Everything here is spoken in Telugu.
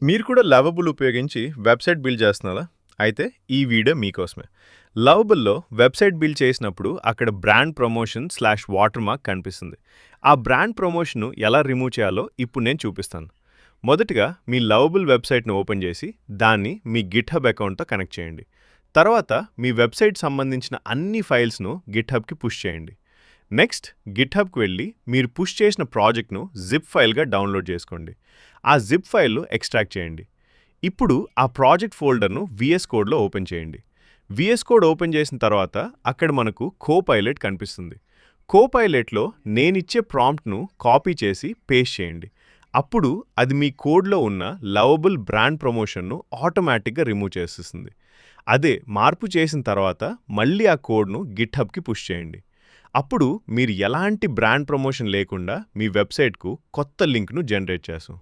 మీరు కూడా లవబుల్ ఉపయోగించి వెబ్సైట్ బిల్డ్ చేస్తున్నారా? అయితే ఈ వీడియో మీకోసమే. లవబుల్‌లో వెబ్సైట్ బిల్డ్ చేసినప్పుడు అక్కడ బ్రాండ్ ప్రమోషన్/వాటర్ మార్క్ కనిపిస్తుంది. ఆ బ్రాండ్ ప్రమోషన్‌ను ఎలా రిమూవ్ చేయాలో ఇప్పుడు నేను చూపిస్తాను. మొదటగా మీ లవబుల్ వెబ్సైట్‌ను ఓపెన్ చేసి దాన్ని మీ గిట్‌హబ్ అకౌంట్‌తో కనెక్ట్ చేయండి. తర్వాత మీ వెబ్సైట్ సంబంధించిన అన్ని ఫైల్స్‌ను గిట్‌హబ్‌కి పుష్ చేయండి. నెక్స్ట్ గిట్‌హబ్‌కి వెళ్లి మీరు పుష్ చేసిన ప్రాజెక్ట్‌ను జిప్ ఫైల్‌గా డౌన్‌లోడ్ చేసుకోండి. ఆ జిప్ ఫైల్‌ను ఎక్స్ట్రాక్ట్ చేయండి. ఇప్పుడు ఆ ప్రాజెక్ట్ ఫోల్డర్‌ను వీఎస్ కోడ్‌లో ఓపెన్ చేయండి. వీఎస్ కోడ్ ఓపెన్ చేసిన తర్వాత అక్కడ మనకు కోపైలట్ కనిపిస్తుంది. కోపైలట్‌లో నేనిచ్చే ప్రాంప్ట్‌ను కాపీ చేసి పేస్ట్ చేయండి. అప్పుడు అది మీ కోడ్‌లో ఉన్న లవబుల్ బ్రాండ్ ప్రమోషన్‌ను ఆటోమేటిక్‌గా రిమూవ్ చేసేస్తుంది. అదే మార్పు చేసిన తర్వాత మళ్ళీ ఆ కోడ్‌ను గిట్‌హబ్‌కి పుష్ చేయండి. అప్పుడు మీరు ఎలాంటి బ్రాండ్ ప్రమోషన్ లేకుండా మీ వెబ్సైట్‌కు కొత్త లింక్‌ను జనరేట్ చేస్తాం.